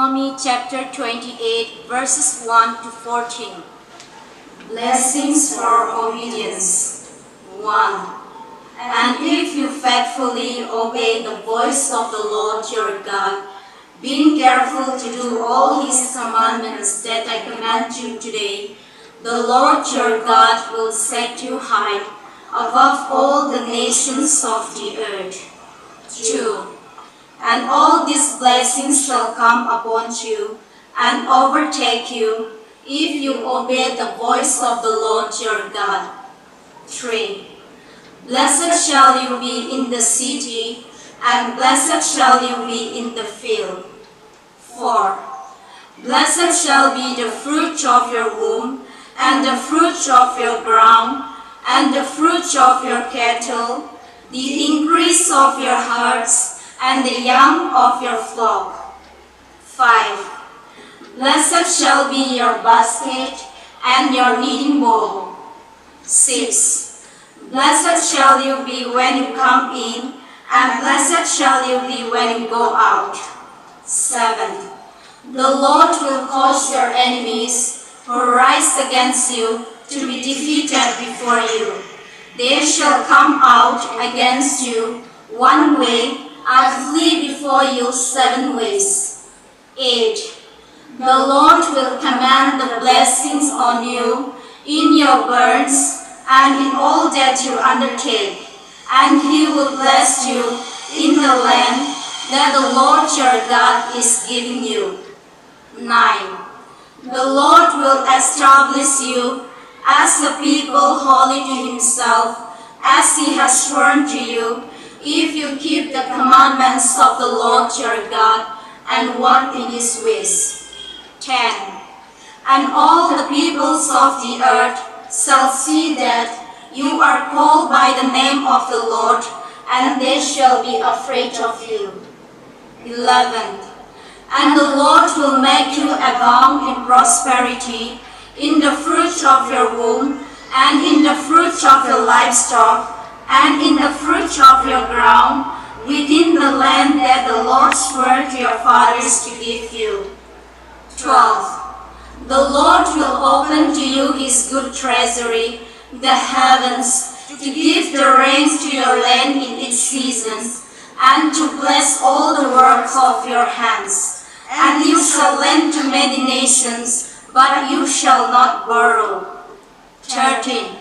Deuteronomy chapter 28 verses 1 to 14. Blessings for obedience. 1. And if you faithfully obey the voice of the Lord your God, being careful to do all his commandments that I command you today, the Lord your God will set you high above all the nations of the earth. 2. And all these blessings shall come upon you and overtake you if you obey the voice of the Lord your God. 3. Blessed shall you be in the city, and blessed shall you be in the field. 4. Blessed shall be the fruit of your womb, and the fruit of your ground, and the fruit of your cattle, the increase of your herds, and the young of your flock. 5. Blessed shall be your basket and your kneading bowl. 6. Blessed shall you be when you come in, and blessed shall you be when you go out. 7. The Lord will cause your enemies who rise against you to be defeated before you. They shall come out against you one way and flee before you 7 ways. 8. The Lord will command the blessings on you in your barns and in all that you undertake, and he will bless you in the land that the Lord your God is giving you. 9. The Lord will establish you as a people holy to himself, as he has sworn to you, if you keep the commandments of the Lord your God and walk in his ways. 10. And all the peoples of the earth shall see that you are called by the name of the Lord, and they shall be afraid of you. 11. And the Lord will make you abound in prosperity, in the fruit of your womb, and in the fruit of your livestock, and in the fruit of your ground, within the land that the Lord swore to your fathers to give you. 12. The Lord will open to you his good treasury, the heavens, to give the rains to your land in its seasons, and to bless all the work of your hands. And you shall lend to many nations, but you shall not borrow. 13.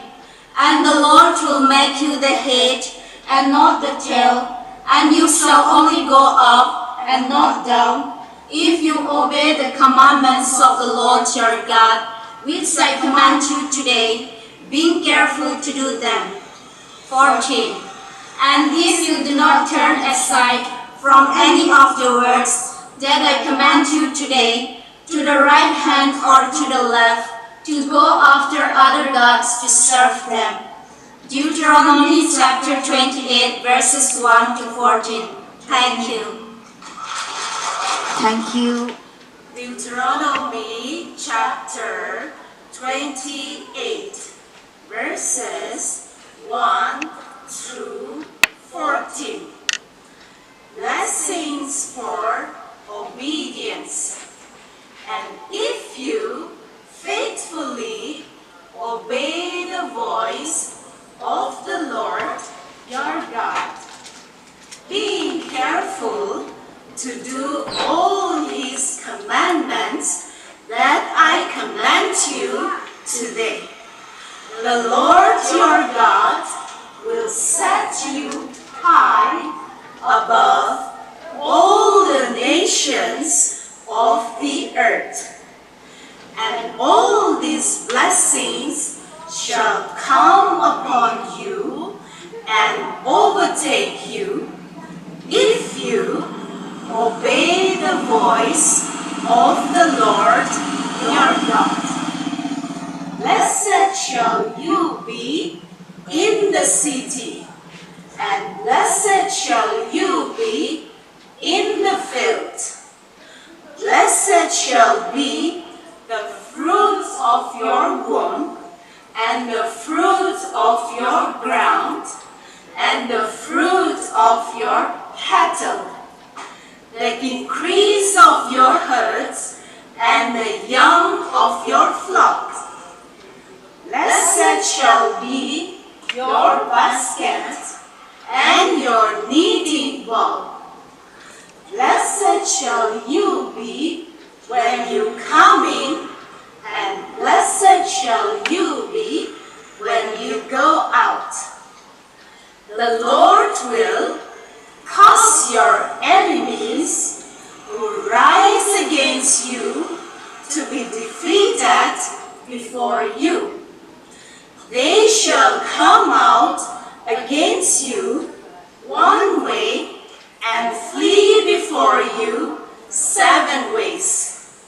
And the Lord will make you the head and not the tail, and you shall only go up and not down, if you obey the commandments of the Lord your God, which I command you today, being careful to do them. 14. And if you do not turn aside from any of the words that I command you today, to the right hand or to the left, to go after other gods to serve them. Deuteronomy chapter 28 verses 1 to 14. Thank you. Thank you. Deuteronomy chapter 28 verses 1 through 14. Blessings for obedience. And if you faithfully obey the voice of the Lord your God, being careful to do all his commandments that I command you today, the Lord your God will set you high above all the nations of the earth. And all these blessings shall come upon you and overtake you if you obey the voice of the Lord your God. Blessed shall you be in the city, and blessed shall you be in the field. Blessed shall be the fruit of your womb, and the fruit of your ground, and the fruit of your cattle, the increase of your herd, shall be your basket and your kneading bowl. Blessed shall you be when you come in, and blessed shall you be when you go out. The Lord will cause your enemies who rise against you to be defeated before you. They shall come out against you one way and flee before you 7 ways.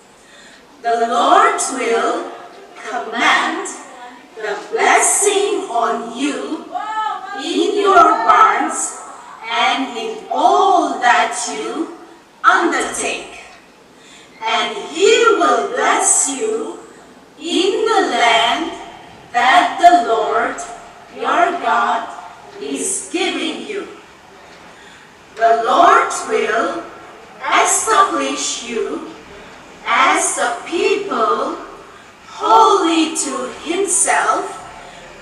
The Lord will command the blessing on you in your barns and in all that you undertake. And He will bless you in the land that the Lord your God is giving you. The Lord will establish you as a people holy to Himself,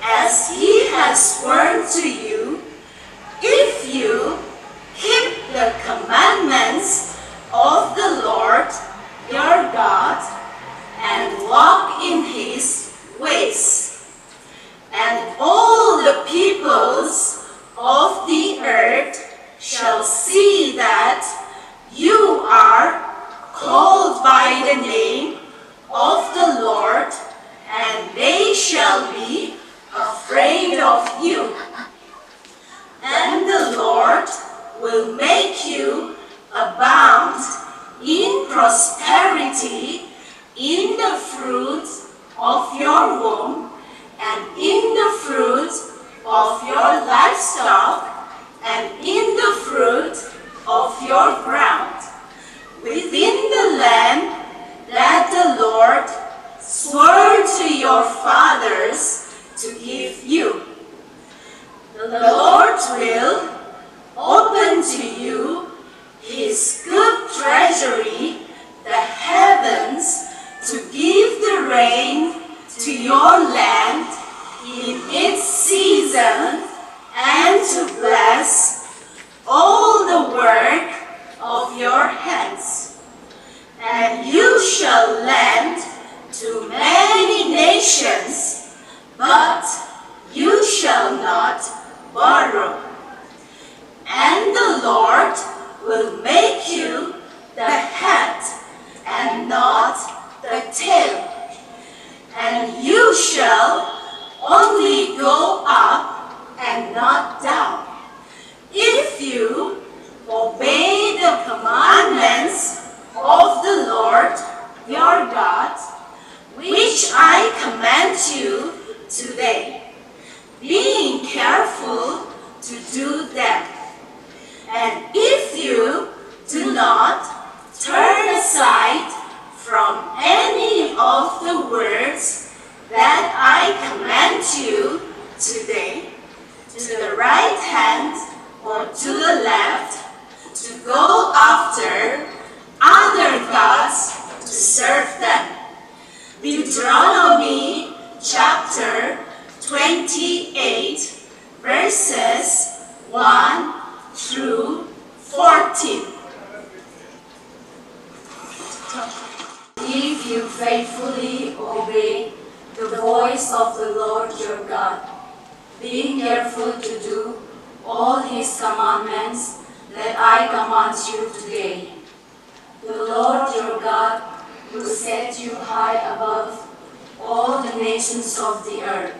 as He has sworn to you, if you keep the commandments of the Lord your God and walk in His ways. And all the peoples of the earth shall see that you are called by the name of the Lord, and they shall be afraid of you. And the Lord will make you abound in prosperity, in the fruit of your womb, and in the fruit of your livestock, and in the fruit of your ground, within the land that the Lord swore to your fathers to give you. The Lord will open to you His good treasury, the heavens, to give the rain to your land in its season, and to bless all the work of your hands. And you shall lend to many nations, but you shall not borrow. And the Lord will make you the head and not the tail. And you shall only go up and not down, if you obey the commandments of the Lord your God, which I command you today, being careful to do them. And if you do not turn aside from any of the words that I command you today, to the right hand or to the left, to go after other gods to serve them. Deuteronomy chapter 28, verses 1 through 14. If you faithfully obey the voice of the Lord your God, being careful to do all His commandments that I command you today, the Lord your God will set you high above all the nations of the earth.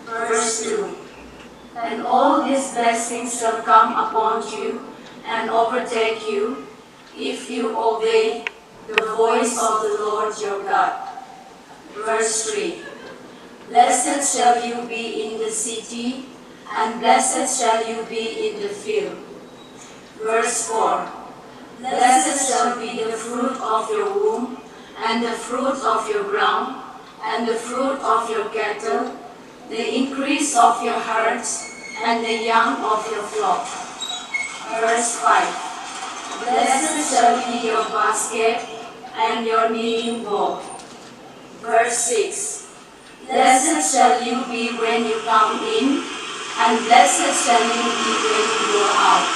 Verse 2. And all these blessings shall come upon you and overtake you if you obey the voice of the Lord your God. Verse 3. Blessed shall you be in the city, and blessed shall you be in the field. Verse 4. Blessed shall be the fruit of your womb, and the fruit of your ground, and the fruit of your cattle, the increase of your herds, and the young of your flock. Verse 5. Blessed shall be your basket and your kneading bowl. Verse 6. Blessed shall you be when you come in, and blessed shall you be when you go out.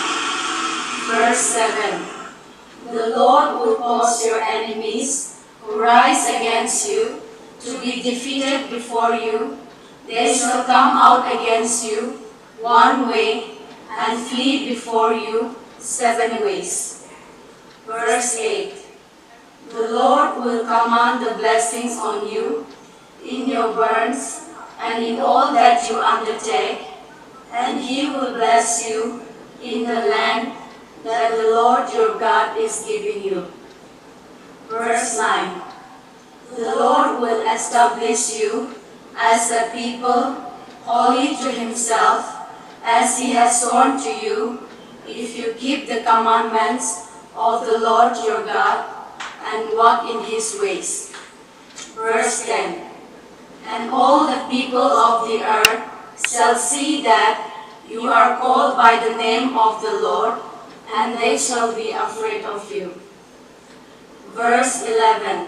Verse 7. The Lord will cause your enemies who rise against you to be defeated before you. They shall come out against you one way and flee before you 7 ways. Verse 8. The Lord will command the blessings on you in your barns and in all that you undertake, and He will bless you in the land that the Lord your God is giving you. Verse 9. The Lord will establish you as a people holy to Himself, as He has sworn to you, if you keep the commandments of the Lord your God and walk in His ways. Verse 10. And all the people of the earth shall see that you are called by the name of the Lord, and they shall be afraid of you. Verse 11.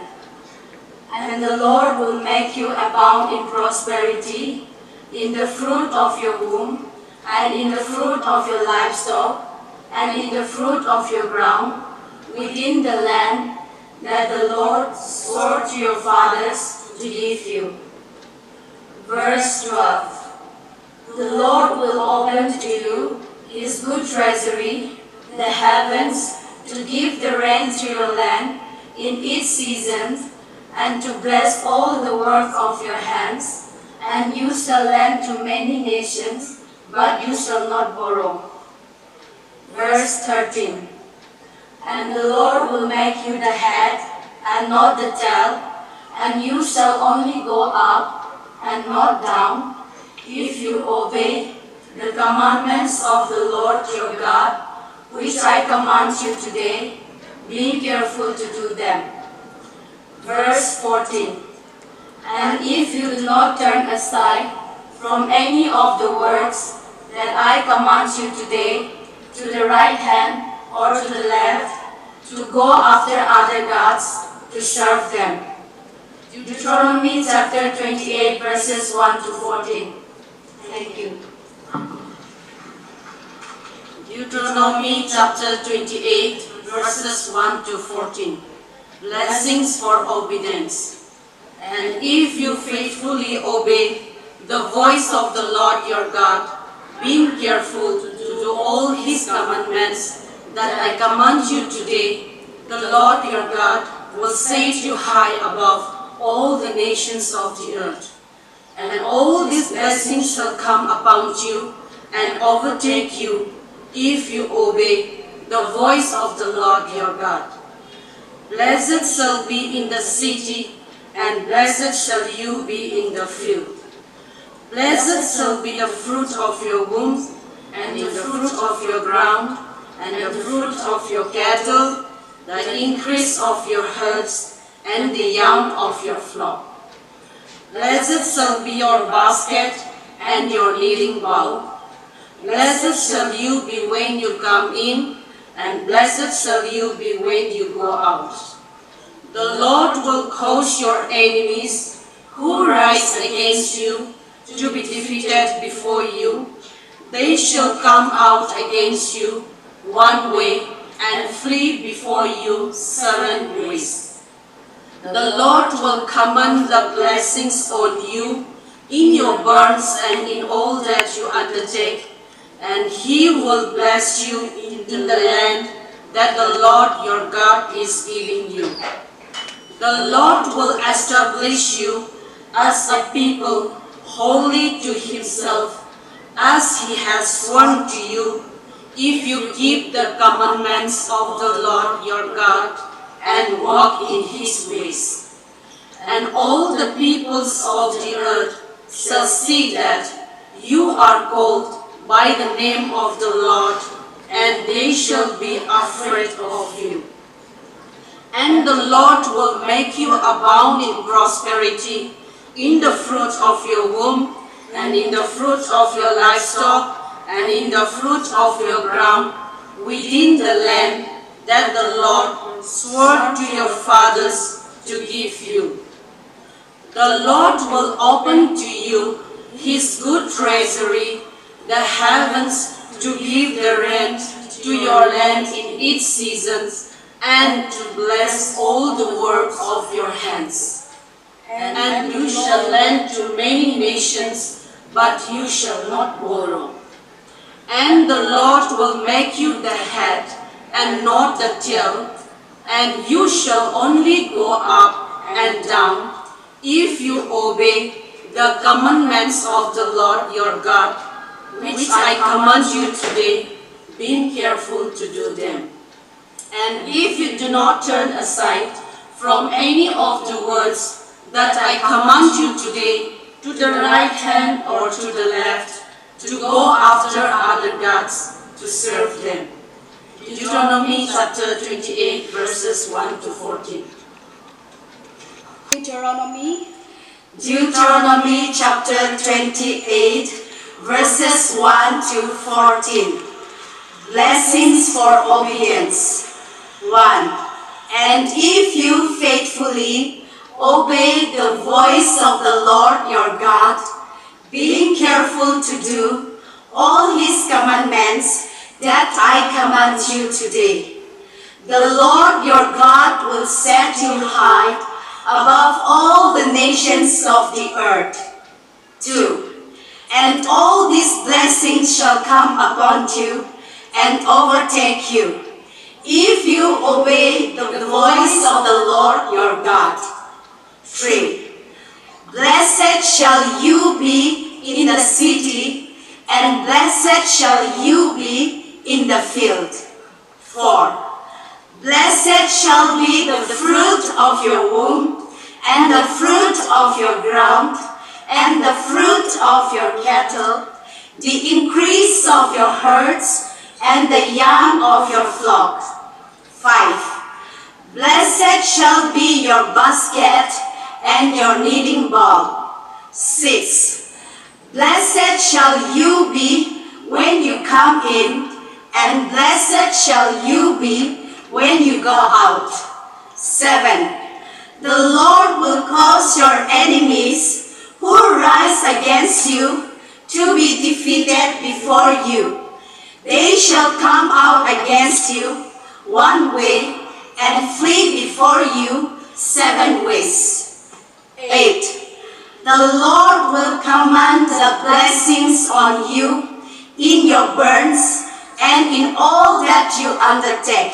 And the Lord will make you abound in prosperity, in the fruit of your womb, and in the fruit of your livestock, and in the fruit of your ground, within the land that the Lord swore to your fathers to give you. Verse 12. The Lord will open to you His good treasury, the heavens, to give the rain to your land in its season, and to bless all the work of your hands. And you shall lend to many nations, but you shall not borrow. Verse 13. And the Lord will make you the head and not the tail, and you shall only go up and not down, if you obey the commandments of the Lord your God, which I command you today, being careful to do them. Verse 14. And if you do not turn aside from any of the words that I command you today, to the right hand or to the left, to go after other gods, to serve them. Deuteronomy chapter 28, verses 1 to 14. Thank you. Deuteronomy chapter 28, verses 1 to 14. Blessings for obedience. And if you faithfully obey the voice of the Lord your God, being careful to do all His commandments that I command you today, the Lord your God will set you high above all the nations of the earth. And all these blessings shall come upon you and overtake you if you obey the voice of the Lord your God. Blessed shall be in the city, and blessed shall you be in the field. Blessed shall be the fruit of your womb, and the fruit of your ground, and the fruit of your cattle, the increase of your herds, and the young of your flock. Blessed shall be your basket and your kneading bowl. Blessed shall you be when you come in, and blessed shall you be when you go out. The Lord will cause your enemies who rise against you to be defeated before you. They shall come out against you one way and flee before you 7 ways. The Lord will command the blessings on you in your barns and in all that you undertake, and He will bless you in the land that the Lord your God is giving you. The Lord will establish you as a people holy to Himself, as He has sworn to you, if you keep the commandments of the Lord your God and walk in His ways. And all the peoples of the earth shall see that you are called by the name of the Lord, and they shall be afraid of you. And the Lord will make you abound in prosperity, in the fruit of your womb, and in the fruit of your livestock, and in the fruit of your ground, within the land that the Lord swore to your fathers to give you. The Lord will open to you his good treasury, the heavens, to give the rain to your land in its seasons, and to bless all the work of your hands. And you shall lend to many nations, but you shall not borrow. And the Lord will make you the head and not the tail, and you shall only go up and down if you obey the commandments of the Lord your God, which I command you today, being careful to do them. And if you do not turn aside from any of the words that I command you today, to the right hand or to the left, to go after other gods to serve them. Deuteronomy chapter 28, verses 1 to 14. Deuteronomy chapter 28, verses 1 to 14. Blessings for obedience. 1. And if you faithfully obey the voice of the Lord your God, being careful to do all his commandments that I command you today, the Lord your God will set you high above all the nations of the earth. 2. And all these blessings shall come upon you and overtake you, if you obey the voice of the Lord your God. 3. Blessed shall you be in the city, and blessed shall you be in the field. 4. Blessed shall be the fruit of your womb, and the fruit of your ground, and the fruit of your cattle, the increase of your herds, and the young of your flock. 5. Blessed shall be your basket and your kneading bowl. 6. Blessed shall you be when you come in, and blessed shall you be when you go out. 7. The Lord will cause your enemies who rise against you to be defeated before you. They shall come out against you one way and flee before you 7 ways. 8. The Lord will command the blessings on you in your burns and in all that you undertake,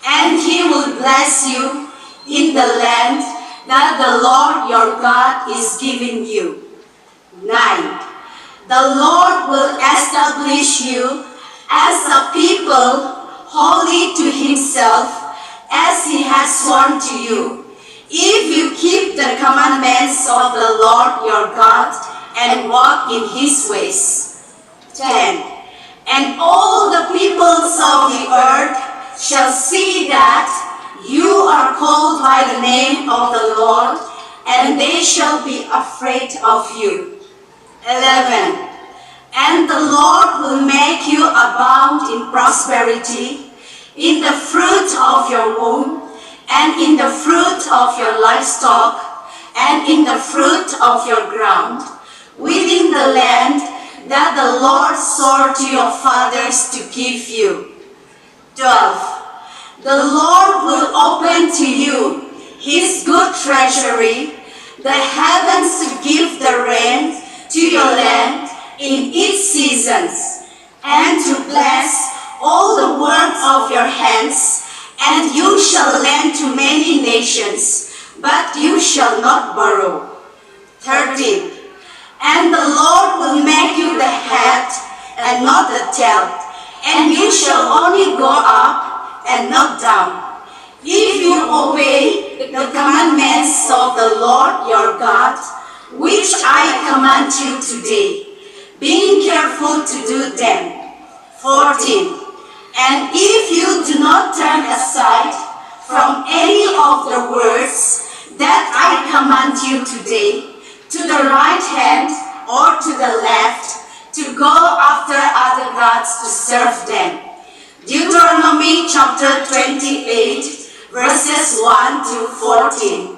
and he will bless you in the land that the Lord your God is giving you. 9. The Lord will establish you as a people holy to himself, as he has sworn to you, if you keep the commandments of the Lord your God and walk in his ways. 10. And all the peoples of the earth shall see that you are called by the name of the Lord, and they shall be afraid of you. 11. And the Lord will make you abound in prosperity, in the fruit of your womb, and in the fruit of your livestock, and in the fruit of your ground, within the land that the Lord swore to your fathers to give you. 12. The Lord will open to you his good treasury, the heavens to give the rain to your land in its seasons, and to bless all the work of your hands, and you shall lend to many nations, but you shall not borrow. 13. And the Lord will make you the head and not the tail, and you shall only go up and not down, if you obey the commandments of the Lord your God, which I command you today, being careful to do them. 14. And if you do not turn aside from any of the words that I command you today, to the right hand or to the left, to go after other gods to serve them. Deuteronomy chapter 28, verses 1 to 14.